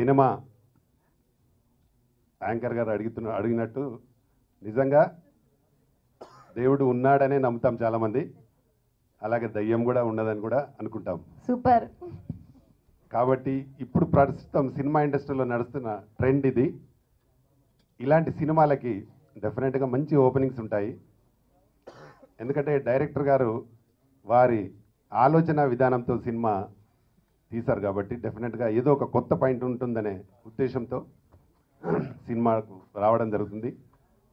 Cinema anchor గారు అడిగినట్టు నిజంగా దేవుడు ఉన్నాడనే నమ్ముతాం చాలామంది, అలాగే దయ్యం కూడా ఉన్నదని కూడా అనుకుంటాం. సూపర్. కాబట్టి ఇప్పుడు ప్రస్తుతం సినిమా ఇండస్ట్రీలో నడుస్తున్న ట్రెండ్ ఇది. ఇలాంటి సినిమాలకి డెఫినెట్గా మంచి ఓపెనింగ్స్ ఉంటాయి. ఎందుకంటే డైరెక్టర్ గారు వారి ఆలోచన విధానంతో సినిమా తీశారు కాబట్టి డెఫినెట్గా ఏదో ఒక కొత్త పాయింట్ ఉంటుందనే ఉద్దేశంతో సినిమాకు రావడం జరుగుతుంది.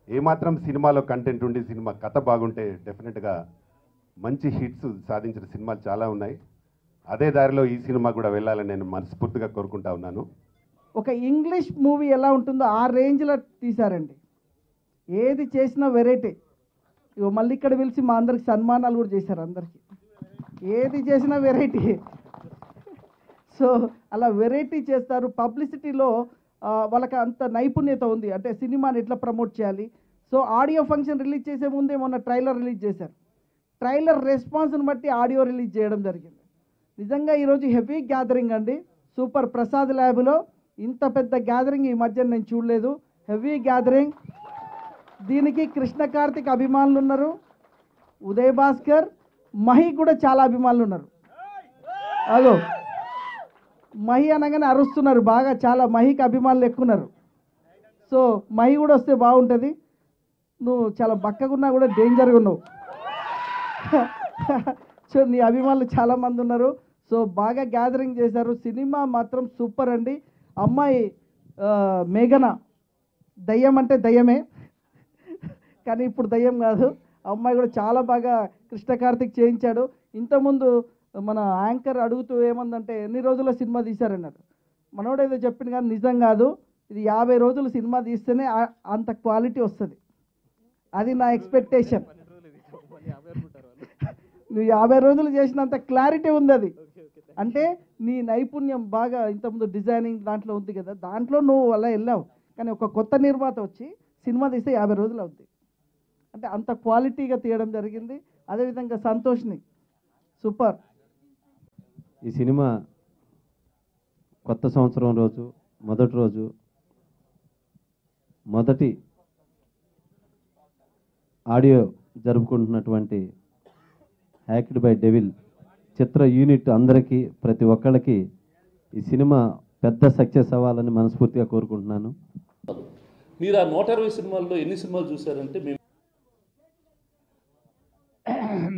ఏమాత్రం సినిమాలో కంటెంట్ ఉండి సినిమా కథ బాగుంటే డెఫినెట్గా మంచి హిట్స్ సాధించిన సినిమాలు చాలా ఉన్నాయి. అదే దారిలో ఈ సినిమా కూడా వెళ్ళాలని నేను మనస్ఫూర్తిగా కోరుకుంటా ఉన్నాను. ఒక ఇంగ్లీష్ మూవీ ఎలా ఉంటుందో ఆ రేంజ్లో తీశారండి. ఏది చేసినా వెరైటీ. ఇవో మళ్ళీ ఇక్కడ పిలిచి మా అందరికి సన్మానాలు కూడా చేశారు. అందరికీ ఏది చేసినా వెరైటీ. సో అలా వెరైటీ చేస్తారు. పబ్లిసిటీలో వాళ్ళకి అంత నైపుణ్యత ఉంది. అంటే సినిమాని ఎట్లా ప్రమోట్ చేయాలి. సో ఆడియో ఫంక్షన్ రిలీజ్ చేసే ముందే మొన్న ట్రైలర్ రిలీజ్ చేశారు. ట్రైలర్ రెస్పాన్స్ని బట్టి ఆడియో రిలీజ్ చేయడం జరిగింది. నిజంగా ఈరోజు హెవీ గ్యాదరింగ్ అండి. సూపర్. ప్రసాద్ ల్యాబ్లో ఇంత పెద్ద గ్యాదరింగ్ ఈ మధ్య నేను చూడలేదు. Heavy gathering. దీనికి కృష్ణ కార్తిక్ అభిమానులు ఉన్నారు, ఉదయ్ భాస్కర్, మహి కూడా చాలా అభిమానులు ఉన్నారు. అదో మహి అనగానే అరుస్తున్నారు బాగా. చాలా మహికి అభిమానులు ఎక్కున్నారు. సో మహి కూడా వస్తే బాగుంటుంది. నువ్వు చాలా బక్కగున్నా కూడా డేంజర్గా ఉన్నావు. సో నీ అభిమానులు చాలామంది ఉన్నారు. సో బాగా గ్యాదరింగ్ చేశారు. సినిమా మాత్రం సూపర్ అండి. అమ్మాయి మేఘన దయ్యం అంటే దయ్యమే, కానీ ఇప్పుడు దయ్యం కాదు. అమ్మాయి కూడా చాలా బాగా కృష్ణ కార్తిక్ చేయించాడు. ఇంతకుముందు మన యాంకర్ అడుగుతూ ఏమందంటే ఎన్ని రోజుల సినిమా తీశారన్నారు. మనోడు ఏదో చెప్పింది కానీ నిజం కాదు. ఇది 50 రోజులు సినిమా తీస్తేనే అంత క్వాలిటీ వస్తుంది. అది నా ఎక్స్పెక్టేషన్. నువ్వు 50 రోజులు చేసినంత క్లారిటీ ఉంది. అది అంటే నీ నైపుణ్యం బాగా ఇంతకుముందు డిజైనింగ్ దాంట్లో ఉంది కదా, దాంట్లో నువ్వు అలా వెళ్ళావు. కానీ ఒక కొత్త నిర్మాత వచ్చి సినిమా తీస్తే 50 రోజులు అవుతుంది. అంటే అంత క్వాలిటీగా తీయడం జరిగింది. అదేవిధంగా సంతోష్ని సూపర్. ఈ సినిమా కొత్త సంవత్సరం రోజు మొదటి రోజు మొదటి ఆడియో జరుపుకుంటున్నటువంటి హ్యాక్డ్ బై డెవిల్ చిత్ర యూనిట్ అందరికీ ప్రతి ఒక్కళ్ళకి ఈ సినిమా పెద్ద సక్సెస్ అవ్వాలని మనస్ఫూర్తిగా కోరుకుంటున్నాను. మీరు ఆ 120 సినిమాల్లో ఎన్ని సినిమాలు చూశారంటే?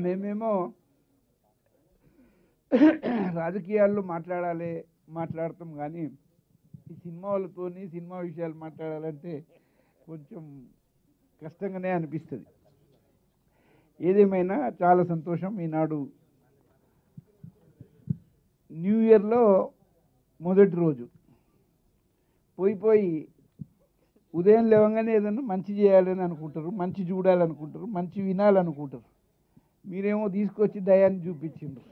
మేమేమో రాజకీయాల్లో మాట్లాడతాం కానీ ఈ సినిమా వాళ్ళతోని సినిమా విషయాలు మాట్లాడాలంటే కొంచెం కష్టంగానే అనిపిస్తుంది. ఏదేమైనా చాలా సంతోషం. ఈనాడు న్యూ ఇయర్లో మొదటి రోజు పోయి ఉదయం లేవగానే ఏదన్నా మంచి చేయాలని అనుకుంటారు, మంచి చూడాలనుకుంటారు, మంచి వినాలనుకుంటారు. మీరేమో తీసుకొచ్చి దయ్యాన్ని చూపించిండ్రు.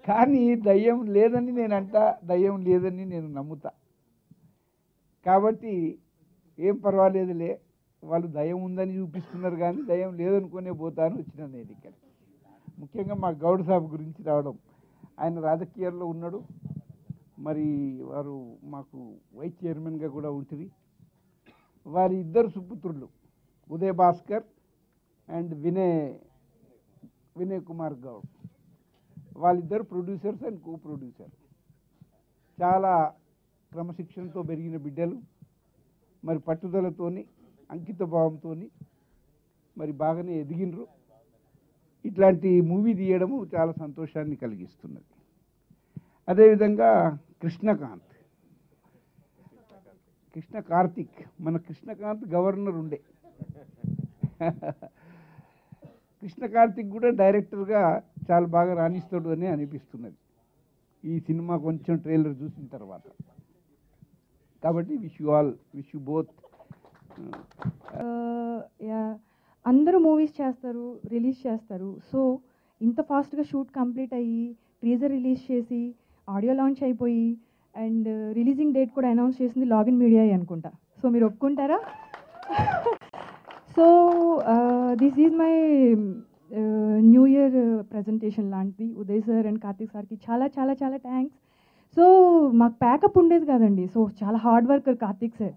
కానీ దయ్యం లేదని దయ్యం లేదని నేను నమ్ముతా. కాబట్టి ఏం పర్వాలేదులే, వాళ్ళు దయ్యం ఉందని చూపిస్తున్నారు కానీ దయ్యం లేదనుకునే పోతాను వచ్చిన నేను ఇక్కడ. ముఖ్యంగా మా గౌడ్ సాబ్ గురించి రావడం. ఆయన రాజకీయాల్లో ఉన్నాడు. మరి వారు మాకు వైస్ చైర్మన్గా కూడా ఉంటుంది. వారి ఇద్దరు సుపుత్రులు ఉదయ్ భాస్కర్ అండ్ వినయ్ కుమార్ గౌడ్, వాళ్ళిద్దరు ప్రొడ్యూసర్స్ అండ్ కో ప్రొడ్యూసర్. చాలా క్రమశిక్షణతో పెరిగిన బిడ్డలు. మరి పట్టుదలతోని అంకిత భావంతో మరి బాగానే ఎదిగినరు. ఇట్లాంటి మూవీ తీయడము చాలా సంతోషాన్ని కలిగిస్తున్నది. అదేవిధంగా కృష్ణ కార్తిక్ మన కృష్ణకాంత్ గవర్నర్ ఉండే కృష్ణ కార్తిక్ కూడా డైరెక్టర్గా చాలా బాగా రాణిస్తాడు అని అనిపిస్తున్నది ఈ సినిమా కొంచెం ట్రైలర్ చూసిన తర్వాత. కాబట్టి విష్ యూ బోత్. అందరూ మూవీస్ చేస్తారు, రిలీజ్ చేస్తారు. సో ఇంత ఫాస్ట్గా షూట్ కంప్లీట్ అయ్యి టీజర్ రిలీజ్ చేసి ఆడియో లాంచ్ అయిపోయి అండ్ రిలీజింగ్ డేట్ కూడా అనౌన్స్ చేసింది లాగిన్ మీడియా అనుకుంటా. సో మీరు ఒప్పుకుంటారా? So this is my new year presentation లాంటిది. ఉదయ్ సార్ అండ్ కార్తిక్ సార్కి చాలా చాలా చాలా థ్యాంక్స్. సో మాకు ప్యాకప్ ఉండేది కదండి. సో చాలా hard worker Karthik sir.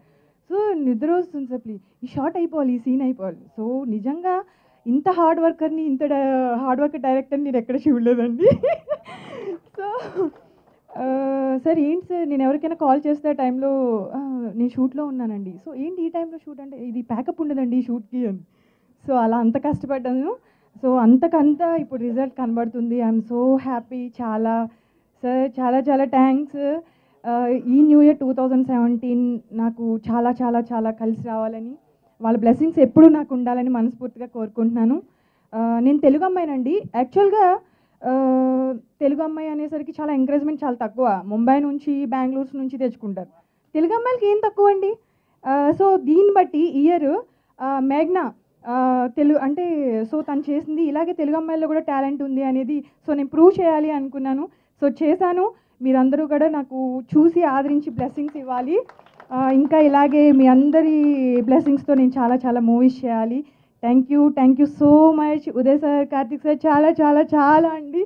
So నిద్ర వస్తుంది సార్, ప్లీజ్ ఈ షార్ట్ అయిపోవాలి, ఈ సీన్ అయిపోవాలి. సో నిజంగా ఇంత హార్డ్ వర్కర్ని, ఇంత హార్డ్ వర్కర్ డైరెక్టర్ని నేను ఎక్కడ చూడలేదండి. సో సార్ ఏంటి సార్, నేను ఎవరికైనా కాల్ చేస్తే ఆ టైంలో నేను షూట్లో ఉన్నానండి. సో ఏంటి ఈ టైంలో షూట్ అంటే, ఇది ప్యాకప్ ఉండదండి ఈ షూట్కి అని. సో అలా అంత కష్టపడ్డాను. సో అంతకంతా ఇప్పుడు రిజల్ట్ కనబడుతుంది. I'm so happy. చాలా సార్, చాలా చాలా థ్యాంక్స్. ఈ న్యూ ఇయర్ 2017 నాకు చాలా చాలా చాలా కలిసి రావాలని, వాళ్ళ బ్లెస్సింగ్స్ ఎప్పుడూ నాకు ఉండాలని మనస్ఫూర్తిగా కోరుకుంటున్నాను. నేను తెలుగు అమ్మాయినండి. యాక్చువల్గా తెలుగు అమ్మాయి అనేసరికి చాలా ఎంకరేజ్మెంట్ చాలా తక్కువ. ముంబై నుంచి, బెంగళూరు నుంచి తెచ్చుకుంటారు. తెలుగు అమ్మాయిలకి ఏం తక్కువ అండి. సో దీన్ని బట్టి ఇయర్ మేఘ్నా తెలుగు అంటే, సో తను చేసింది ఇలాగే తెలుగు అమ్మాయిల్లో కూడా టాలెంట్ ఉంది అనేది సో నేను ప్రూవ్ చేయాలి అనుకున్నాను. సో చేశాను. మీరందరూ కూడా నాకు చూసి ఆదరించి బ్లెస్సింగ్స్ ఇవ్వాలి. ఇంకా ఇలాగే మీ అందరి బ్లెస్సింగ్స్తో నేను చాలా చాలా మూవీస్ చేయాలి. Thank you so much Uday sir, Karthik sir, చాలా చాలా చాలా అండి.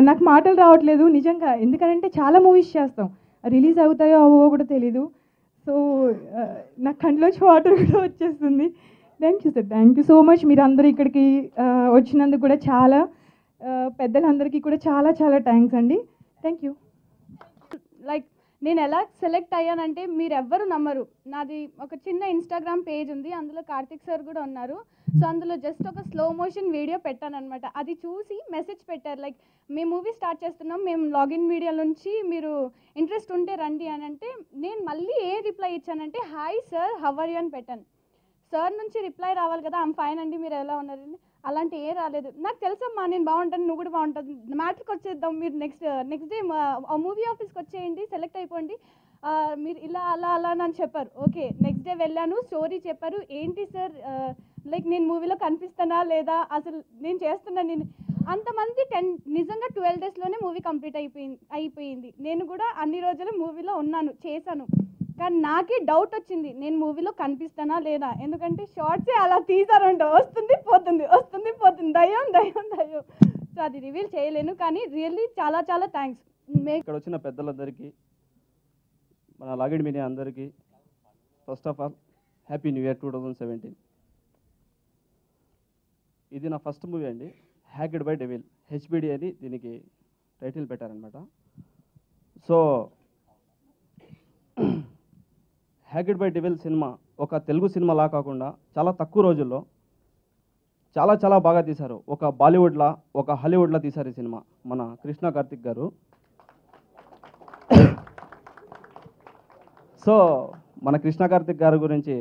నాకు మాటలు రావట్లేదు నిజంగా, ఎందుకంటే చాలా మూవీస్ చేస్తాం, రిలీజ్ అవుతాయో అవో కూడా తెలీదు. సో నాకు కంట్లోంచి వాటర్ కూడా వచ్చేస్తుంది. Thank you sir, thank you so much. మీరు అందరూ ఇక్కడికి వచ్చినందుకు కూడా చాలా, పెద్దలందరికీ కూడా చాలా చాలా థ్యాంక్స్ అండి. Thank you. లైక్ నేను ఎలా సెలెక్ట్ అయ్యానంటే మీరు ఎవ్వరు నమ్మరు. నాది ఒక చిన్న ఇన్స్టాగ్రామ్ పేజ్ ఉంది, అందులో కార్తిక్ సార్ కూడా ఉన్నారు. సో అందులో జస్ట్ ఒక స్లో మోషన్ వీడియో పెట్టాను అనమాట. అది చూసి మెసేజ్ పెట్టారు, లైక్ మేము మూవీ స్టార్ట్ చేస్తున్నాం, మేము లాగిన్ మీడియా నుంచి మీరు ఇంట్రెస్ట్ ఉంటే రండి అని అంటే, నేను మళ్ళీ ఏ రిప్లై ఇచ్చానంటే hi sir how are you అని పెట్టాను. సార్ నుంచి రిప్లై రావాలి కదా, ఐమ్ ఫైన్ అండి మీరు ఎలా ఉన్నారండి, అలాంటి ఏ రాలేదు. నాకు తెలుసమ్మా నేను బాగుంటాను, నువ్వు కూడా బాగుంటుంది, మ్యాటర్కి వచ్చేద్దాం, మీరు నెక్స్ట్ డే మూవీ ఆఫీస్కి వచ్చేయండి, సెలెక్ట్ అయిపోండి, మీరు ఇలా అలా అలా అని చెప్పారు. ఓకే, నెక్స్ట్ డే వెళ్ళాను, స్టోరీ చెప్పారు. ఏంటి సార్ లైక్ నేను మూవీలో కనిపిస్తానా లేదా, అసలు నేను చేస్తున్నాను, నేను అంతమంది నిజంగా 12 daysలోనే మూవీ కంప్లీట్ అయిపోయింది. నేను కూడా అన్ని రోజులు మూవీలో ఉన్నాను, చేశాను. కానీ నాకే డౌట్ వచ్చింది, నేను మూవీలో కనిపిస్తానా లేదా, ఎందుకంటే షార్ట్సే అలా తీసారంట, వస్తుంది పోతుంది, వస్తుంది పోతుంది, దయ్యం దయ్యం దయ్యం. సో అది రివీల్ చేయలేను, కానీ రియల్లీ చాలా చాలా థ్యాంక్స్. ఇక్కడ వచ్చిన పెద్దలందరికీ, మన లాగిడ్ మీడియా అందరికీ first of all happy new year 2017. ఇది నా ఫస్ట్ మూవీ అండి, హ్యాక్డ్ బై డెవిల్, హెచ్బిడి అని దీనికి టైటిల్ పెట్టారనమాట. So hacked by devil cinema ఒక తెలుగు సినిమాలా కాకుండా చాలా తక్కువ రోజుల్లో చాలా చాలా బాగా తీశారు. ఒక బాలీవుడ్లా, ఒక హాలీవుడ్లా తీశారు ఈ సినిమా మన కృష్ణ కార్తిక్ గారు. సో మన కృష్ణ కార్తిక్ గారి గురించి,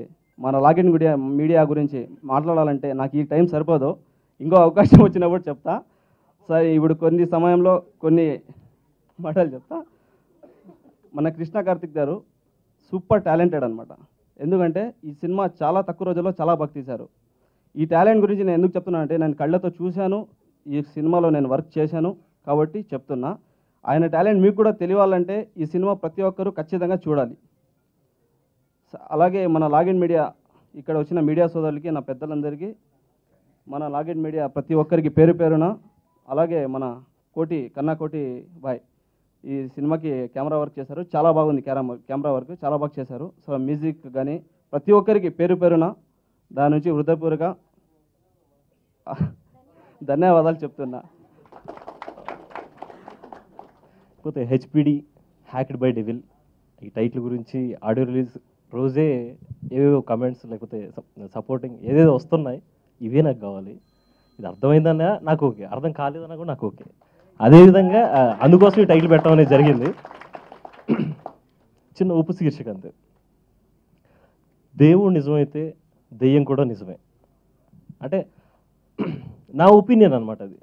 మన లాగిన్ మీడియా గురించి మాట్లాడాలంటే నాకు ఈ టైం సరిపోదు, ఇంకో అవకాశం వచ్చినప్పుడు చెప్తా. సరే, ఇప్పుడు కొన్ని సమయంలో కొన్ని మాటలు చెప్తా. మన కృష్ణ కార్తిక్ గారు సూపర్ టాలెంటెడ్ అనమాట. ఎందుకంటే ఈ సినిమా చాలా తక్కువ రోజుల్లో చాలా బాగా తీశారు. ఈ టాలెంట్ గురించి నేను ఎందుకు చెప్తున్నానంటే, నేను కళ్ళతో చూశాను, ఈ సినిమాలో నేను వర్క్ చేశాను కాబట్టి చెప్తున్నా. ఆయన టాలెంట్ మీకు కూడా తెలియాలంటే ఈ సినిమా ప్రతి ఒక్కరూ ఖచ్చితంగా చూడాలి. అలాగే మన లాగిన్ మీడియా, ఇక్కడ వచ్చిన మీడియా సోదరులకి, నా పెద్దలందరికీ, మన లాగిన్ మీడియా ప్రతి ఒక్కరికి పేరు పేరున, అలాగే మన కన్నా కోటి బాయ్ ఈ సినిమాకి కెమెరా వర్క్ చేశారు, చాలా బాగుంది కెమెరా వర్క్, చాలా బాగా చేశారు. సో మ్యూజిక్ కానీ ప్రతి ఒక్కరికి పేరు పేరున దాని నుంచి హృదయపూర్వక ధన్యవాదాలు చెప్తున్నా. పోతే హెచ్పిడి హ్యాక్డ్ బై డెవిల్ ఈ టైటిల్ గురించి ఆడియో రిలీజ్ రోజే ఏవేవో కమెంట్స్ లేకపోతే సపోర్టింగ్ ఏదేదో వస్తున్నాయి, ఇవే నాకు కావాలి. ఇది అర్థమైందన్నా నాకు ఓకే, అర్థం కాలేదన్నా కూడా నాకు ఓకే. అదేవిధంగా అందుకోసం ఈ టైటిల్ పెట్టడం అనేది జరిగింది. చిన్న ఉప శీర్షిక అంతే. దేవుడు నిజమైతే దెయ్యం కూడా నిజమే అంటే నా ఒపీనియన్ అనమాట. అది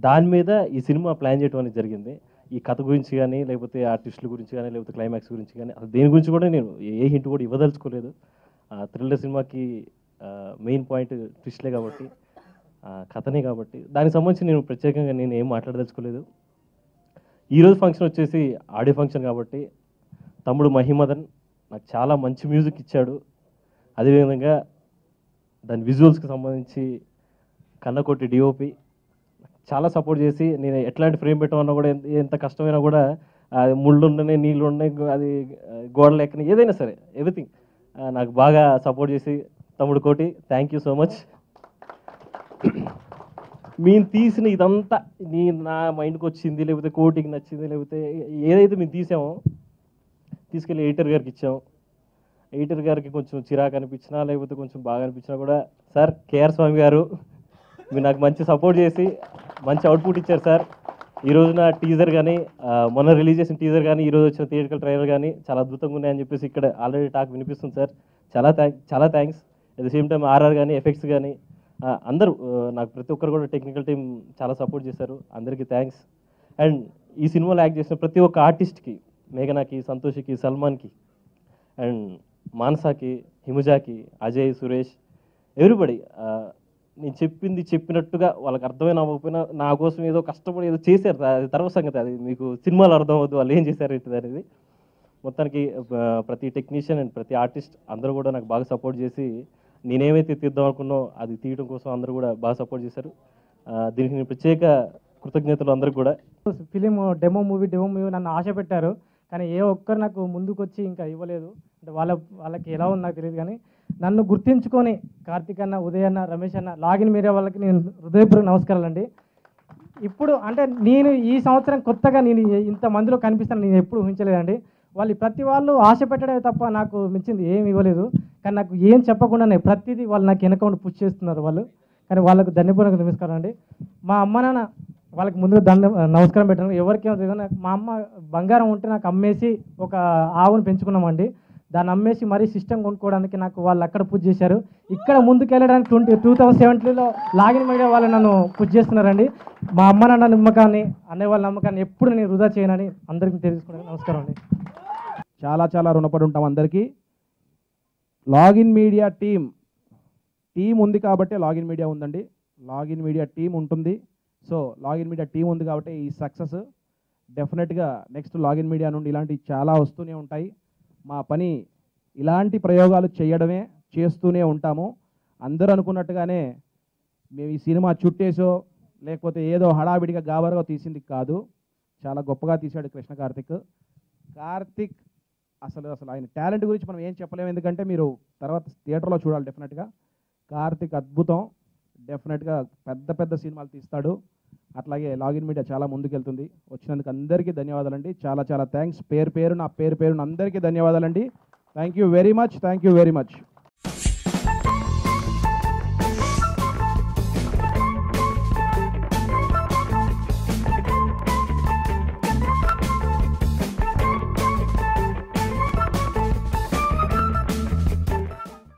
దాని మీద ఈ సినిమా ప్లాన్ చేయడం అనేది జరిగింది. ఈ కథ గురించి కానీ, లేకపోతే ఆర్టిస్టుల గురించి కానీ, లేకపోతే క్లైమాక్స్ గురించి కానీ, అసలు దేని గురించి కూడా నేను ఏ హింట్ కూడా ఇవ్వదలుచుకోలేదు. థ్రిల్లర్ సినిమాకి మెయిన్ పాయింట్ ట్విస్ట్లే కాబట్టి, కథనే కాబట్టి దానికి సంబంధించి నేను ప్రత్యేకంగా నేను ఏం మాట్లాడదలుచుకోలేదు. ఈరోజు ఫంక్షన్ వచ్చేసి ఆడియో ఫంక్షన్ కాబట్టి తమ్ముడు మహిమదన్ నాకు చాలా మంచి మ్యూజిక్ ఇచ్చాడు. అదేవిధంగా దాని విజువల్స్కి సంబంధించి కన్నకోటి డిఓపి చాలా సపోర్ట్ చేసి, నేను ఎట్లాంటి ఫ్రేమ్ పెట్టమన్నా కూడా ఎంత కష్టమైనా కూడా అది ముళ్ళు ఉన్నాయి, నీళ్ళు ఉన్నాయి, అది గోడలు ఎక్కని, ఏదైనా సరే ఎవ్రీథింగ్ నాకు బాగా సపోర్ట్ చేసి తమ్ముడు కోటి థ్యాంక్ యూ సో మచ్. మేము తీసిన ఇదంతా నా మైండ్కి వచ్చింది, లేకపోతే కోటికి నచ్చింది, లేకపోతే ఏదైతే మేము తీసామో తీసుకెళ్ళి ఎడిటర్ గారికి ఇచ్చాం. ఎడిటర్ గారికి కొంచెం చిరాకు అనిపించినా లేకపోతే కొంచెం బాగా అనిపించినా కూడా, సార్ కేఆర్ స్వామి గారు మీరు నాకు మంచి సపోర్ట్ చేసి మంచి అవుట్పుట్ ఇచ్చారు సార్. ఈ రోజున టీజర్ కానీ, మొన్న రిలీజ్ చేసిన టీజర్ కానీ, ఈరోజు వచ్చిన థియేటికల్ ట్రైలర్ కానీ చాలా అద్భుతంగా ఉన్నాయని చెప్పేసి ఇక్కడ ఆల్రెడీ టాక్ వినిపిస్తుంది సార్. చాలా thanks. At the same time R R కానీ, ఎఫెక్ట్స్ కానీ అందరూ నాకు ప్రతి ఒక్కరు కూడా టెక్నికల్ టీం చాలా సపోర్ట్ చేశారు. అందరికీ థ్యాంక్స్. అండ్ ఈ సినిమాలో యాక్ట్ చేసిన ప్రతి ఒక్క ఆర్టిస్ట్కి, మేఘనాకి, సంతోష్కి, సల్మాన్కి, అండ్ మానసాకి, హిముజాకి, అజయ్, సురేష్, ఎవ్రీబడి, నేను చెప్పింది చెప్పినట్టుగా వాళ్ళకి అర్థమైన అవ్వకపోయినా నా కోసం ఏదో కష్టపడి ఏదో చేశారు. అది తర్వాత సంగతి, అది మీకు సినిమాలో అర్థం అవుతుంది వాళ్ళు ఏం చేశారు ఏంటిది అనేది. మొత్తానికి ప్రతి టెక్నీషియన్ అండ్ ప్రతి ఆర్టిస్ట్ అందరూ కూడా నాకు బాగా సపోర్ట్ చేసి నేనేమైతే తీద్దాం అనుకున్నో అది తీయడం కోసం అందరూ కూడా బాగా సపోర్ట్ చేశారు. దీనికి నేను ప్రత్యేక కృతజ్ఞతలు అందరికి కూడా. ఫిలిం డెమో మూవీ నన్ను ఆశ పెట్టారు, కానీ ఏ ఒక్కరు నాకు ముందుకు వచ్చి ఇంకా ఇవ్వలేదు. అంటే వాళ్ళకి ఎలా ఉంది నాకు తెలియదు, కానీ నన్ను గుర్తించుకొని కార్తిక్ అన్న, ఉదయ్ అన్న, రమేష్ అన్న, లాగిన్ మీడియా వాళ్ళకి నేను హృదయపూర్వక నమస్కారాలండి. ఇప్పుడు అంటే నేను ఈ సంవత్సరం కొత్తగా నేను ఇంతమందిలో కనిపిస్తాను నేను ఎప్పుడు ఊహించలేదండి. ప్రతి వాళ్ళు ఆశ పెట్టడమే తప్ప నాకు మించింది ఏమి ఇవ్వలేదు. కానీ నాకు ఏం చెప్పకుండానే ప్రతిదీ వాళ్ళు నాకు వెనక పుష్ చేస్తున్నారు వాళ్ళు. కానీ వాళ్ళకు ధన్యపూర్వక నమస్కారం అండి. మా అమ్మ నాన్న వాళ్ళకి ముందుగా నమస్కారం పెట్టాను. ఎవరికేమో తెలియదు, మా అమ్మ బంగారం ఉంటే నాకు అమ్మేసి ఒక ఆవును పెంచుకున్నామండి. దాన్ని అమ్మేసి మరీ సిస్టమ్ కొనుక్కోవడానికి నాకు వాళ్ళు అక్కడ పూజ చేశారు. ఇక్కడ ముందుకు వెళ్ళడానికి 2017లో లాగిన్ మీడియా వాళ్ళు నన్ను పూజ చేస్తున్నారండి. మా అమ్మ నాన్న నమ్మకాన్ని, అన్నయ్య వాళ్ళ నమ్మకాన్ని ఎప్పుడు నేను వృధా చేయనని అందరికీ తెలుసుకున్నాను. నమస్కారం అండి. చాలా రుణపడి ఉంటాం అందరికీ. లాగిన్ మీడియా టీం ఉంది కాబట్టి లాగిన్ మీడియా ఉందండి. లాగిన్ మీడియా టీం ఉంటుంది. సో లాగిన్ మీడియా టీం ఉంది కాబట్టి ఈ సక్సెస్ డెఫినెట్గా నెక్స్ట్ లాగిన్ మీడియా నుండి ఇలాంటివి చాలా వస్తూనే ఉంటాయి. మా పని ఇలాంటి ప్రయోగాలు చేయడమే, చేస్తూనే ఉంటాము. అందరూ అనుకున్నట్టుగానే మేము ఈ సినిమా చుట్టేసో లేకపోతే ఏదో హడావిడిగా గాబరగా తీసింది కాదు. చాలా గొప్పగా తీశాడు కృష్ణ కార్తిక్. అసలు ఆయన టాలెంట్ గురించి మనం ఏం చెప్పలేము, ఎందుకంటే మీరు తర్వాత థియేటర్లో చూడాలి. డెఫినెట్గా కార్తిక్ అద్భుతం. డెఫినెట్గా పెద్ద సినిమాలు తీస్తాడు. అట్లాగే లాగిన్ మీడియా చాలా ముందుకెళ్తుంది. వచ్చినందుకు అందరికీ ధన్యవాదాలండి. చాలా థ్యాంక్స్. పేరు పేరు అందరికీ ధన్యవాదాలండి. Thank you very much.